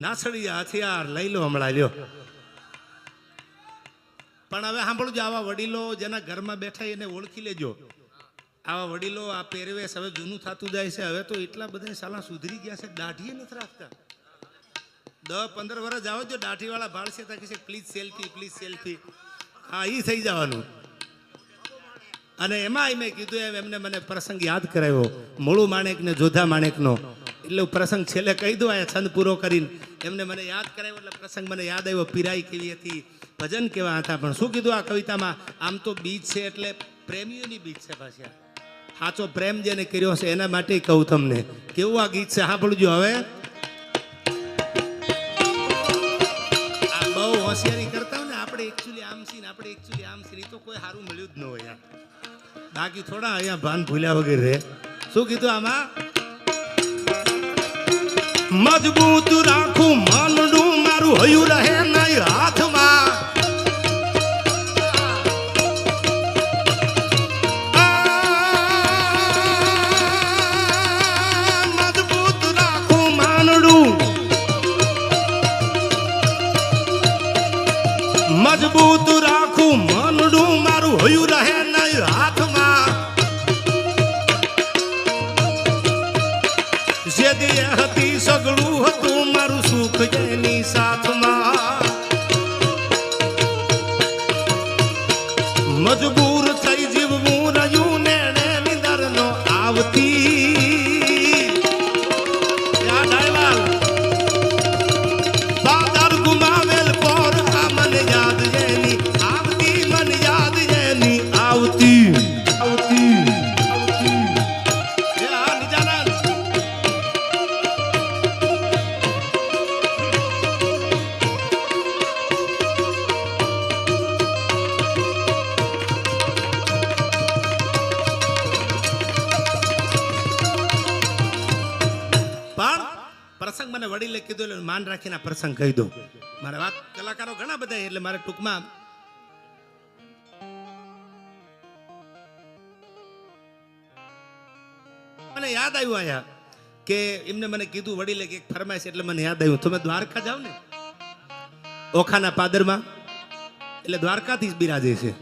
નાસડી હથિયાર લઈ લો હમણાં લ્યો. પણ હવે સાંભળજો, આવા વડીલો જેના ઘરમાં બેઠા એને ઓળખી લેજો. આવા વડીલો આ પહેરવેશ હવે જૂનું થતું જાય છે. હવે તો એટલા બધા સાલા સુધરી ગયા છે, દાઢીએ નથી રાખતા. 10-15 વર્ષ જાઓ જો દાઢીવાળા ભાળશે તો કહેશે પ્લીઝ સેલ્ફી, પ્લીઝ સેલ્ફી. હા, એ થઈ જવાનું. અને એમાં મેં કીધું એમ એમને મને પ્રસંગ યાદ કરાવ્યો, મૂળું માણેક ને જોધા માણેકનો. એટલે પ્રસંગ છેલ્લે કહી દઉં, આ છંદ પૂરો કરીને એમને મને યાદ કરાવ્યો. એટલે પ્રસંગ મને યાદ આવ્યો. પીરાઈ કેવી હતી, ભજન કેવા હતા. પણ શું કીધું આ કવિતામાં? આમ તો બીજ છે એટલે પ્રેમીઓની બીજ છે. પાછા સાચો પ્રેમ જેને કર્યો છે એના માટે કહું તમને. કેવું આ ગીત છે સાંભળજો. હવે આ બહુ હોશિયારી કરતા હોય ને, આપણે એકચ્યુઅલી આમ છીએ ને આપણે એકચ્યુઅલી આમ છીએ, તો કોઈ સારું મળ્યું જ ન હોય. બાકી થોડા અહીંયા ભાન ભૂલ્યા વગેરે રહે. શું કીધું આમાં? મજબૂત રાખું માનડું મારું હયું રહે નહીં હાથમાં. મજબૂત રાખું માનડું, મજબૂત રાખું માનડું મારું હયું રહે નહીં હાથમાં. જેદી હતી સગળું હતું મારું સુખ જેની સાથમાં. મજબૂર થઈ જીવવું રહ્યું નેણે નિંદર નો આવતી. બાદર ગુમાવેલ પર આ મન યાદ જેની આવતી, મન યાદ જેની આવતી. પ્રસંગ મને વડીલે કીધું એટલે માન રાખીને પ્રસંગ કહી દો. મારે વાત કલાકારો ઘણા બધા એટલે મારે ટૂંકમાં મને યાદ આવ્યું આયા કે એમને મને કીધું વડીલે કે એક ફરમાઈશ, એટલે મને યાદ આવ્યું. તમે દ્વારકા જાવ ને ઓખાના પાદરમાં, એટલે દ્વારકાથી જ બિરાજે છે.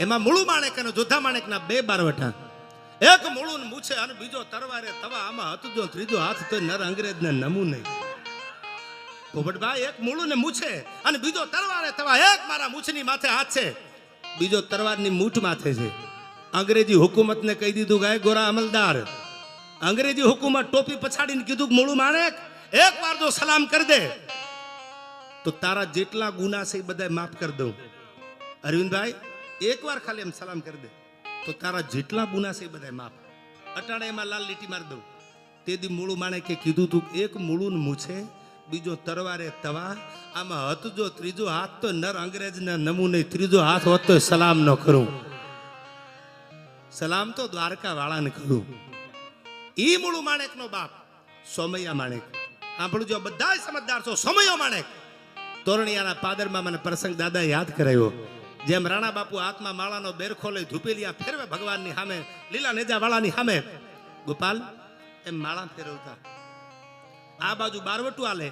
એમાં મૂળું માણેક અને જોધા માણેકના 2 બારવટા. એક મૂળું ને મૂછે અને બીજો તરવારે તવા. આમાં હતું જો ત્રીજો હાથ તો નર અંગ્રેજ ને નમું નહીં. પોપટભાઈ, એક મૂળું ને મૂછે અને બીજો તરવારે તવા. એક મારા મૂછની માથે હાથ છે, બીજો તરવારની મૂઠ માથે છે. અંગ્રેજી હુકુમત ને કહી દીધું ગાય ગોરા અમલદાર. અંગ્રેજી હુકુમત ટોપી પછાડીને કીધું મૂળું માણેક એક વાર જો સલામ કરી દે તો તારા જેટલા ગુના છે એ બધા માફ કરી દઉં. અરવિંદભાઈ, એક વાર ખાલી એમ સલામ કરી દે તો તારા જેટલા ગુના છે એ બધા માફ. અટાણે એમાં લાલ લીટી મારી દઉં. તેથી મૂળું માણેકે કીધું તું એક મૂળું મૂછે બીજો તરવારે તવા. આમાં હતું જો ત્રીજો હાથ તો નર અંગ્રેજ ને નમું નહીં. ત્રીજો હાથ હોત તો સલામ ન કરું. સલામ તો દ્વારકા વાળાને કરું. ઈ મૂળું માણેક નો બાપ સોમૈયા માણેક. સાંભળજો બધા સમજદાર છો. સોમૈયો માણેક તોરણિયાના પાદરમાં મને પ્રસંગ દાદા યાદ કરાયો. જેમ રાણા બાપુ હાથમાં માળાનો બેરખો લઈ ધૂપેલિયા ફેરવે ભગવાનની સામે, લીલા નેજા વાળાની સામે, ગોપાલ એમ માળા ફેરવતા. આ બાજુ બારવટું આલે,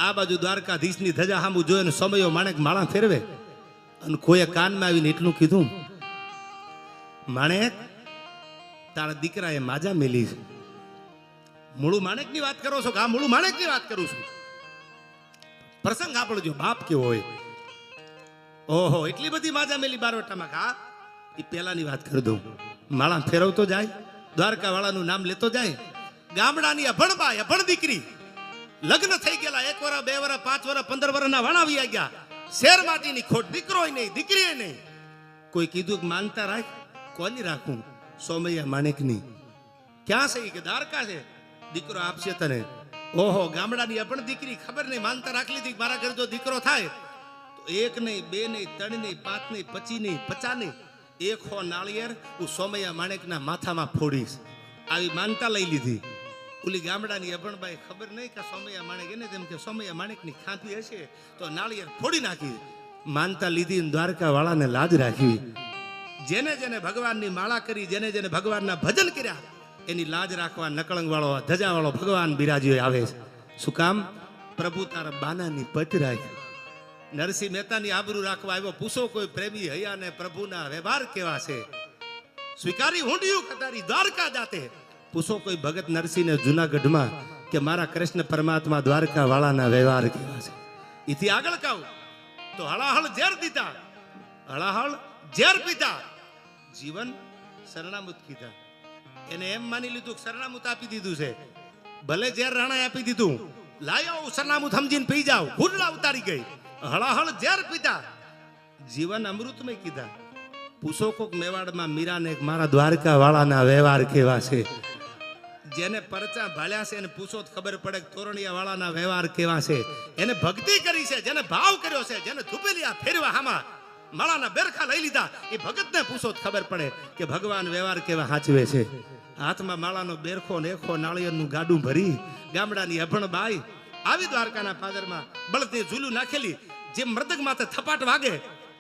આ બાજુ દ્વારકાધીશની ધજા સામું જોઈને સમયો માણેક માળા ફેરવે. અને કોઈએ કાનમાં આવીને એટલું કીધું, માણેક તારા દીકરાએ માજા મેલી છે. મૂળું માણેકની વાત કરો છો કે? હા, મૂળું માણેકની વાત કરું છું. પ્રસંગ આપણો બાપ કેવો હોય. ઓહો, એટલી બધી માજા મેલી બારવટામાં. હા, એ પેલાની વાત કરી દઉં. માળા ફેરવતો જાય, દ્વારકા વાળાનું નામ લેતો જાય. ગામડાની અભણબાઈ, અભણ દીકરી, લગ્ન થઈ ગયેલા 1 વર્ષ 2 વર્ષ 5 વર્ષ 15 વર્ષના વાણાવી ગયા. શેર માટીની ખોટ, દીકરોય નહીં દીકરીએ નહીં. કોઈ કીધું કે માનતા રાખ, કોની રાખું? સોમૈયા માણેકની. ક્યાં છે કે દ્વારકા છે, દીકરો આપશે તને. ઓહો, ગામડાની અભણ દીકરી, ખબર નહીં, માનતા રાખી લીધી મારા ઘર જો દીકરો થાય તો 1 નહીં 2 નહીં 3 નહીં 5 નહીં 25 નહીં 50 નહીં 100 નાળિયેર હું સોમૈયા માણેકના માથામાં ફોડીશ. આવી માનતા લઈ લીધી. ઓલી ગામડાની અભણબાઈ ખબર નહીં કે સોમૈયા માણેક, એને તેમ કે સોમૈયા માણેકની ખાંપી હશે તો નાળિયેર ફોડી નાખી. માનતા લીધી, દ્વારકા વાળાને લાજ રાખી. જેને જેને ભગવાનની માળા કરી, જેને જેને ભગવાનના ભજન કર્યા, એની લાજ રાખવા નકળંગ વાળો ધજા વાળો ભગવાન બિરાજીઓ આવે છે. શું કામ? પ્રભુ તારા બાનાની પટ રાખ. નરસિંહ મહેતાની આબરૂ રાખવા આવ્યો. પૂછો કોઈ પ્રેમી હૈયા ને પ્રભુના વ્યવહાર કેવા છે. સ્વીકારી હુંડિયું કતારી દ્વારકા જાતે. પૂછો કોઈ ભગત નરસિંહને જુનાગઢમાં કે મારા કૃષ્ણ પરમાત્મા દ્વારકા વાળાના વ્યવહાર કેવા છે. એથી આગળ કહું તો હળાહળ ઝેર દીધા, હળાહળ ઝેર પીધા, જીવન સરનામુત કીધા. એને એમ માની લીધું કે સરનામુત આપી દીધું છે. ભલે ઝેર રાણા આપી દીધું, લાયો સરનામુત સમજીને પી જાવ. હુરલા ઉતારી ગઈ. હળાહળ ઝેર પીધા, જીવન અમૃતમય કીધા. પૂછો કોક મેવાડમાં મીરાને મારા દ્વારકા વાળાના વ્યવહાર કેવા છે. જેને પરચા ભાળ્યા છે એને પૂછો તો ખબર પડે કે તોરણિયા વાળાના વ્યવહાર કેવા છે. એને ભક્તિ કરી છે, જેને ભાવ કર્યો છે, જેને ધુપેલિયા ફેરવા હામાં માળાના બેરખા લઈ લીધા, એ ભગતને પૂછો તો ખબર પડે કે ભગવાન વ્યવહાર કેવા સાચવે છે. હાથમાં માળાનો બેરખો ને એખો નાળિયેરનું ગાડું ભરી ગામડાની અભણ બાઈ આવી દ્વારકાના પાદરમાં બળદને ઝૂલું નાખેલી. જે મૃદંગ માથે થપાટ વાગે,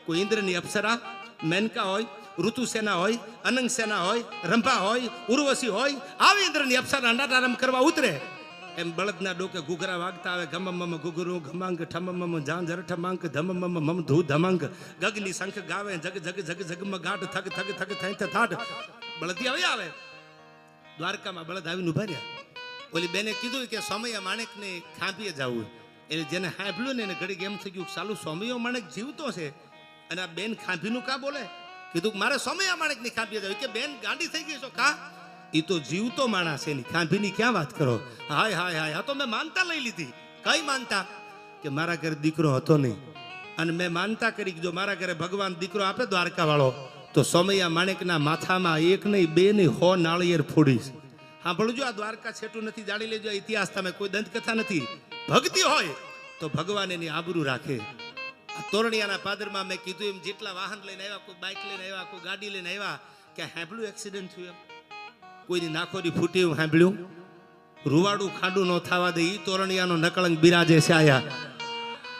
કોઈ ઇન્દ્રની અપ્સરા, મેનકા હોય, ઋતુસેના હોય, અનંગ સેના હોય, રંભા હોય, ઉર્વશી હોય, આવી ઇન્દ્રની અપ્સરા નાટારમ કરવા ઉતરે. એમ બળદના ડોકે ઘૂઘરા વાગતા આવે. ગમમ ઘૂઘરું ઘમાંગ ઠમમ ઝાંઝર ઠમાંક ધમમ મમ ધૂ ધમાંગ. ગગની શંખ ગાવે જગ જગ જગ જગમાં ગાઢ થગ થગ થગ થઈત થાટ. બળદી આવે દ્વારકામાં. બળદ આવીને ઉભા રહ્યા. ઓલી બેને કીધું કે સોમૈયા માણેકને ખાંભીએ જવું. એટલે જેને સાંભળ્યું ને એને ઘડીક એમ થઈ ગયું સાલું સોમૈયો માણેક જીવતો છે અને આ બેન ખાંભીનું કા બોલે. કીધું મારે સોમૈયા માણેકની ખાંભીએ જવું. કે બેન ગાંડી થઈ ગઈ છો કા? એ તો જીવતો માણસ છે, ખાંભીની ક્યાં વાત કરો. હાય હાય હાય, આ તો મેં માનતા લઈ લીધી. કઈ માનતા? કે મારા ઘરે દીકરો હતો નહીં અને મેં માનતા કરી જો મારા ઘરે ભગવાન દીકરો આપે દ્વારકા વાળો તો સોમૈયા માણેકના માથામાં એક નહીં બે નહીં 100 નાળિયેર ફોડીશ. સાંભળજો, આ દ્વારકા છેટું નથી, જાણી લેજો. ઇતિહાસ તમે કોઈ દંતકથા નથી. ભક્તિ હોય તો ભગવાન એની આબરૂ રાખે. આ તોરણિયાના પાદરમાં મેં કીધું એમ જેટલા વાહન લઈને આવ્યા, કોઈ બાઇક લઈને આવ્યા, કોઈ ગાડી લઈને આવ્યા, કે સાંભળ્યું એક્સિડન્ટ થયું, એમ કોઈની નાખોરી ફૂટી એવું સાંભળ્યું? રૂવાડું ખાડું ન થવા દે. ઈ તોરણિયાનો નકળંક બિરાજે છે આયા.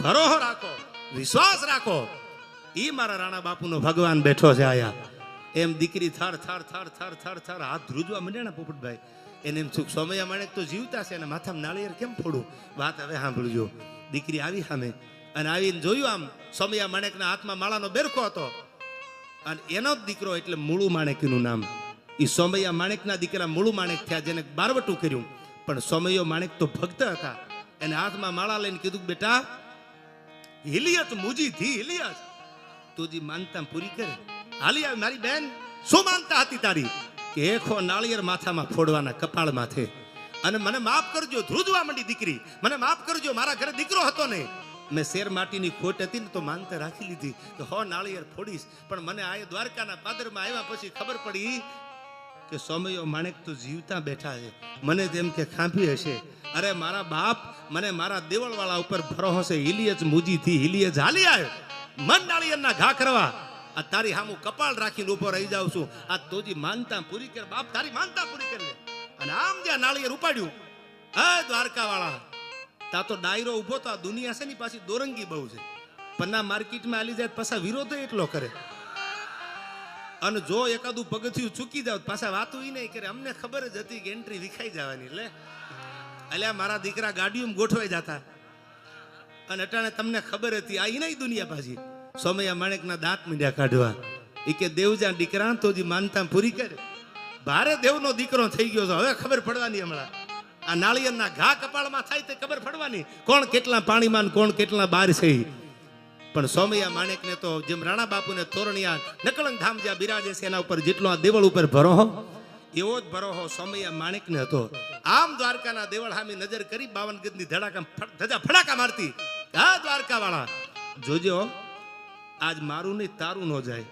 ભરોસો રાખો, વિશ્વાસ રાખો. ઈ મારા રાણા બાપુનો ભગવાન બેઠો છે આયા. એમ દીકરી થર થર થર થર થર થર હાથ ધ્રુજવા માંડ્યા ને પોપટભાઈ. એને એમ સુખ સોમૈયા માણેક તો જીવતા છે, અને માથામાં નાળિયેર કેમ ફોડું? વાત હવે સાંભળજો. દીકરી આવી સામે અને આવીને જોયું, આમ સોમૈયા માણેકના હાથમાં માળાનો બેરખો હતો અને એનો જ દીકરો એટલે મુળુ માણેકનું નામ. એ સોમૈયા માણેકના દીકરા મુળુ માણેક થયા, જેને બારવટું કર્યું. પણ સોમૈયો માણેક તો ભક્ત હતા. એને હાથમાં માળા લઈને કીધું બેટા હિલિયત મુજી થી હિલિયત તુજી માનતા પૂરી કરે. હાલી આવી મારી બેન, શું માનતા હતી તારી? કે એખો નાળિયેર માથામાં ફોડવાના કપાળ માથે. અને મને માફ કરજો, ધ્રુજવા માંડી દીકરી, મને માફ કરજો, મારા ઘરે દીકરો હતો ને, મેં શેર માટીની ખોટ હતી ને તો માનતા રાખી લીધી કે 100 નાળિયેર ફોડીશ. પણ મને આ દ્વારકાના પાદરમાં આવ્યા પછી ખબર પડી કે સોમૈયો માણેક તો જીવતા બેઠા છે. મને તેમ કે ખાંભી હશે. અરે મારા બાપ, મને મારા દેવળવાળા ઉપર ભરોસો છે. હિલિયજ મુજી થી હિલિયજ હાલી આવ્યો મન નાળિયેરના ઘા કરવા. આ તારી હામું કપાળ રાખીને ઉભો રહી જાઉં છું. આ તોજી માનતા પૂરી કર બાપ, તારી માનતા પૂરી કરી લે. અને આમ જ્યાં નાળિયેર ઉપાડ્યું, આ દ્વારકા વાળા તા તો ડાયરો ઉભો તો. આ દુનિયા છે ને પાછી દોરંગી બહુ છે. પન્ના માર્કેટમાં આલી જાય પાછા વિરોધ એટલો કરે. અને જો એકાદું પગથિયું ચૂકી જાવ પાછા વાતું ઈ નહીં કરે. અમને ખબર જ હતી કે એન્ટ્રી વિખાઈ જવાની. લે અલ્યા મારા દીકરા ગાડીઓમાં ગોઠવાઈ જતા અને અટાણે તમને ખબર હતી. આ ઈ નહીં દુનિયા પાછી. સોમૈયા માણેકના દાંત મીંડ્યા કાઢવા. એ કે દેવજા દીકરા તો જે માનતા પૂરી કરે. ભારે દેવનો દીકરો થઈ ગયો છે, હવે ખબર પડવાની. હમણાં આ નાળિયેરના ઘા કપાળમાં થાય તે ખબર પડવાની. કોણ કેટલા પાણીમાં, કોણ કેટલા બહાર છે. પણ સોમૈયા માણેકને તો જેમ રાણા બાપુને તોરણિયા નકળંગ ધામ જ્યાં બિરાજે છે એના ઉપર જેટલો આ દેવળ ઉપર ભરોહો, એવો જ ભરોહો સોમૈયા માણેકને હતો. આમ દ્વારકાના દેવળ સામે નજર કરી 52 ગજની ધજા ફડાકા મારતી. હા દ્વારકા વાળા જોજો, આજ મારું નહીં તારું ન જાય.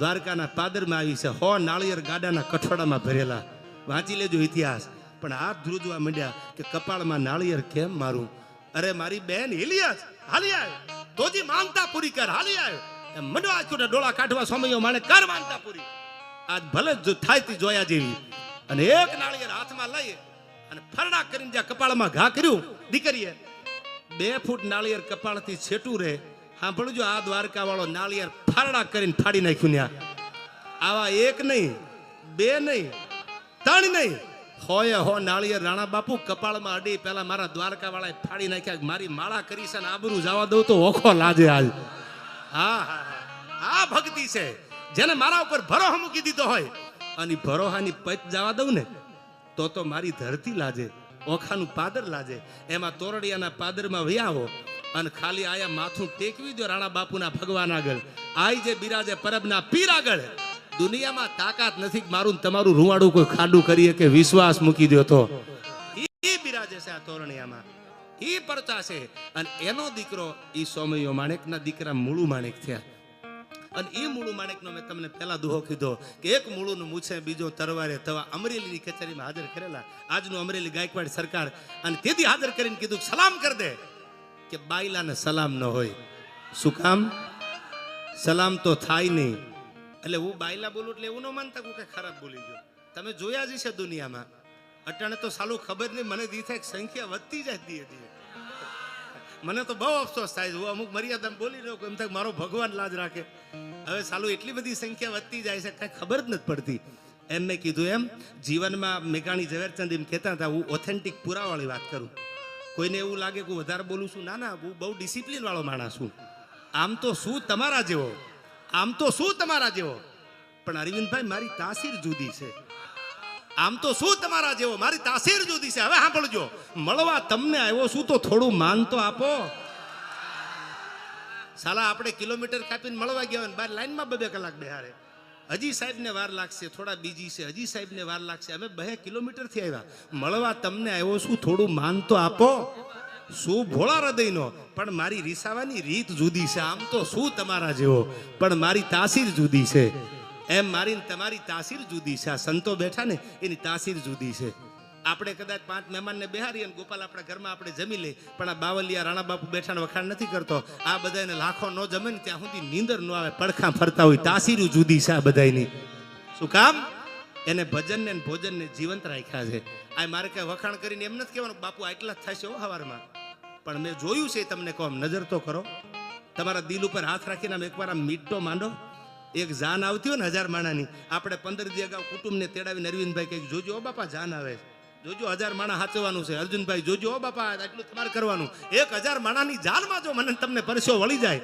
દ્વારકાના પાદરમાં આવી છે 100 નાળિયેર ગાડાના કઠોડામાં ભરેલા. વાંચી લેજો ઇતિહાસ. પણ હાથ ધ્રુજવા માંડ્યા કે કપાળમાં નાળિયેર કેમ મારું? અરે મારી બેન હિલિયસ હાલી આવ્યો તોજી માનતા પૂરી કર. હાલી આવ્યો એમ મંડવા છોટા ડોળા કાઢવા સોમૈયો માણે કર માનતા પૂરી. આજ ભલે જ થાય તી જોયા જેવી. અને એક નાળિયેર હાથમાં લઈ અને ફરડા કરીને જ્યાં કપાળમાં ઘા કર્યું દીકરીએ, 2 ફૂટ નાળિયેર કપાળથી છેટું રહે. સાંભળજો, આ દ્વારકા વાળો નાળિયેર ફરડા કરીને ફાડી નાખ્યું. ત્યાં આવા 1 નહીં 2 નહીં 3 નહીં હોય હો નાળિયેર રાણા બાપુ કપાળમાં અડી પેલા મારા દ્વારકા વાળાએ ફાડી નાખ્યા, મારી માળા કરી છે ને આબરૂ જવા દઉં તો ઓખો લાજે આજ. હા હા આ ભક્તિ છે, જેને મારા ઉપર ભરોહો મૂકી દીધો હોય અને ભરોહાની પચ જવા દઉં ને તો મારી ધરતી લાજે, ઓખાનું પાદર લાજે. એમાં તોરડિયાના પાદરમાં વયાવો અને ખાલી આયા માથું ટેકવી દો રાણા બાપુના ભગવાન આગળ. આઈ જે બિરાજે પરબના પીર આગળ. દુનિયામાં તાકાત નથી મારું તમારું રૂવાડું કોઈ ખાડું કરીએ કે વિશ્વાસ મૂકી દો તો ઈ બિરાજે છે આ તોરણિયામાં, ઈ પરચા છે. અને એનો દીકરો ઈ સોમૈયો માણેકના દીકરા મૂળુ માણેક થયા. અને એ મૂળુ માણેકનો મેં તમને પહેલા દુહો કીધો કે એક મૂળુનું મૂછે બીજો તરવારે થવા. અમરેલીની કચેરીમાં હાજર કરેલા આજનું અમરેલી ગાયકવાડ સરકાર, અને તેથી હાજર કરીને કીધું સલામ કર દે કે બાયલાને સલામ ન હોય. શું કામ? સલામ તો થાય નહીં. એટલે હું બાયલા બોલું એટલે એવું ન માનતા હું કઈ ખરાબ બોલી ગયો. તમે જોયા જ છે દુનિયામાં અટાણે તો સાલું ખબર નહીં, મને દી થાય સંખ્યા વધતી જાય ધીરે ધીરે. મને તો બહુ અફસોસ થાય છે, હું અમુક મર્યાદા બોલી રહ્યો એમ થાય મારો ભગવાન લાજ રાખે. હવે સાલું એટલી બધી સંખ્યા વધતી જાય છે કઈ ખબર જ નથી પડતી. એમ મેં કીધું એમ જીવનમાં મેઘાણી ઝવેરચંદ એમ કહેતા હતા હું ઓથેન્ટિક પુરાવાળી વાત કરું. કોઈને એવું લાગે કે હું વધારે બોલું છું, ના ના હું બહુ ડિસિપ્લિન વાળો માણસ છું. આમ તો શું તમારા જેવો, આમ તો શું તમારા જેવો, પણ અરવિંદભાઈ મારી તાસીર જુદી છે. આમ તો શું તમારા જેવો, મારી તાસીર જુદી છે. હવે સાંભળજો, મળવા તમને આવ્યો છું તો થોડું માન તો આપો. સાલા આપણે કિલોમીટર કાપીને મળવા ગયા હોય ને બાર લાઈનમાં 2 કલાક બેહારે. હજી સાહેબને વાર લાગશે, થોડા બીજી છે, હજી સાહેબને વાર લાગશે. અમે 2 કિલોમીટરથી આવ્યા, મળવા તમને આવ્યો છું થોડું માન તો આપો. શું ભોળા હૃદયનો, પણ મારી રીસાવાની રીત જુદી છે. આમ તો શું તમારા જેવો, પણ મારી તાસીર જુદી છે. એમ મારી તમારી તાસીર જુદી છે. આ સંતો બેઠા ને એની તાસીર જુદી છે. આપણે કદાચ 5 મહેમાનને બેહારી અને ગોપાલ આપણા ઘરમાં આપણે જમી લે, પણ આ બાવલિયા રાણા બાપુ બેઠાને વખાણ નથી કરતો. આ બધાને લાખો ન જમે ને ત્યાં સુધી નીંદર ન આવે, પડખા ફરતા હોય. તાસીર જુદી છે આ બધાની. શું કામ? એને ભજનને ભોજનને જીવંત રાખ્યા છે. આ મારે કઈ વખાણ કરીને એમ નથી કહેવાનું બાપુ આટલા જ થશે હો હવારમાં, પણ મેં જોયું છે તમને કહો. નજર તો કરો, તમારા દિલ ઉપર હાથ રાખીને એકવાર આમ મીટો માંડો. એક જાન આવતી હોય ને 1000 માણાની, આપણે 15 દી અગાઉ કુટુંબને તેડાવીને અરવિંદભાઈ કંઈક જોજો ઓ બાપા જાન આવે, જોજો 1000 માણા હાચવાનું છે. અર્જુનભાઈ જોજો ઓ બાપા આટલું તમારે કરવાનું. 1000 માણાની જાનમાં જો મને તમને પરસ્યો વળી જાય.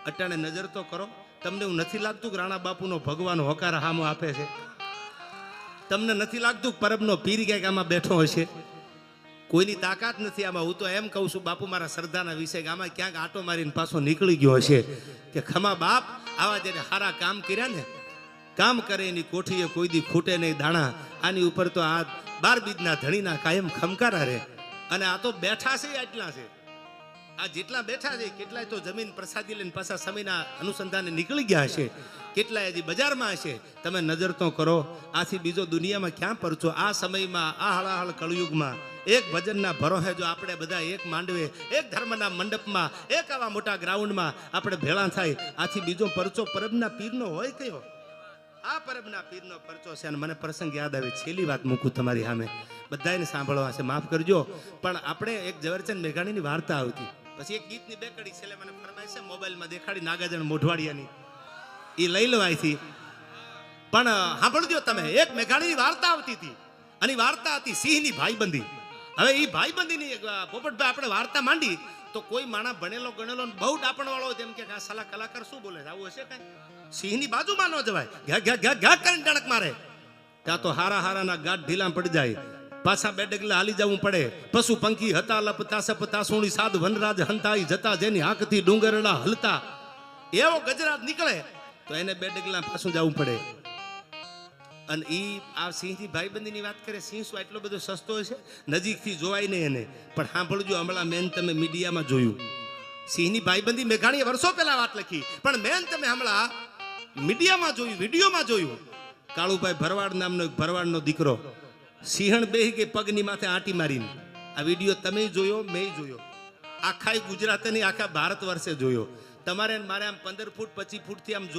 અટાણે નજર તો કરો. તમને એવું નથી લાગતું કે રાણા બાપુનો ભગવાન હોકાર હામો આપે છે? તમને નથી લાગતું કે પરબનો પીર ક્યાંક આમાં બેઠો હશે? કોઈની તાકાત નથી આમાં. હું તો એમ કહું છું બાપુ મારા શ્રદ્ધાના વિષય આમાં ક્યાંક આટો મારીને પાછો નીકળી ગયો હશે કે ખમા બાપ આવા જ્યારે સારા કામ કર્યા ને, કામ કરે એની કોઠીએ કોઈ દી ખૂટે નહીં દાણા. આની ઉપર તો આ 12 બીજના ધણીના કાયમ ખમકારા રહે. અને આ તો બેઠા છે આટલા છે, આ જેટલા બેઠા છે કેટલાય તો જમીન પ્રસાદી લઈને પાછા સમયના અનુસંધાને નીકળી ગયા હશે, કેટલાય હજી બજારમાં હશે. તમે નજર તો કરો. આથી બીજો દુનિયામાં ક્યાં પરચો? આ સમયમાં આ હળાહળ કળયુગમાં એક ભજનના ભરોહે જો આપણે બધા એક માંડવે, એક ધર્મના મંડપમાં, એક આવા મોટા ગ્રાઉન્ડમાં આપણે ભેળા થાય, આથી બીજો પરચો પરબના પીરનો હોય કયો? આ પરબના પીરનો પરચો છે. અને મને પ્રસંગ યાદ આવે, છેલ્લી વાત મૂકું તમારી સામે, બધાને સાંભળવા છે, માફ કરજો. પણ આપણે એક ઝવેરચંદ મેઘાણીની વાર્તા આવતી, પછી એક ગીતની 2 કડી છેલ્લે મને ફરમાય છે મોબાઈલમાં દેખાડી, નાગાજણ મોઢવાડિયાની, એ લઈ લેવાયથી. પણ સાંભળજો તમે, એક મેઘાણીની વાર્તા આવતી હતી અને વાર્તા હતી સિંહની ભાઈબંધી. હવે એ ભાઈબંધીની પોપટભાઈ આપણે વાર્તા માંડી તો કોઈ માણા ભણેલો ગણેલો બહુ ડાપણ વાળો તેમ કે આ સાલા કલાકાર શું બોલે, આવું હશે કઈ? સિંહની બાજુમાં ન જવાય, ઘા ઘા ઘા ઘા કરીને ડણક મારે. ત્યાં તો હારા હારાના ગાંઠ ઢીલા પડી જાય, પાછા 2 ડગલા હાલી જવું પડે. પશુ પંખી હતા લપતા સપતા, સોણી સાદ વનરાજ હંતાઈ જતા, જેની આંખથી ડુંગરડા હલતા. એવો ગજરાત નીકળે તો એને 2 ડગલા પાછું જવું પડે. અને ઈ આ સિંહની ભાઈબંધીની વાત કરે. સિંહ શું એટલો બધો સસ્તો છે? નજીકથી જોવાય નહીં એને. પણ સાંભળજો, હમણાં મેન તમે મીડિયામાં જોયું, સિંહની ભાઈબંધી મેઘાણીએ વર્ષો પહેલા વાત લખી, પણ મેન તમે હમણાં મીડિયામાં જોયું, વિડીયોમાં જોયું. કાળુભાઈ ભરવાડ નામનો એક ભરવાડનો દીકરો સિંહણ બેહી ગઈ પગની માથે આંટી મારીને. આ વિડીયો તમે જોયો, મેં જોયો, આખા ગુજરાત નહીં આખા ભારત વર્ષે જોયો. તમારે મારે આમ 15 ફૂટ 25 ફૂટથી આમ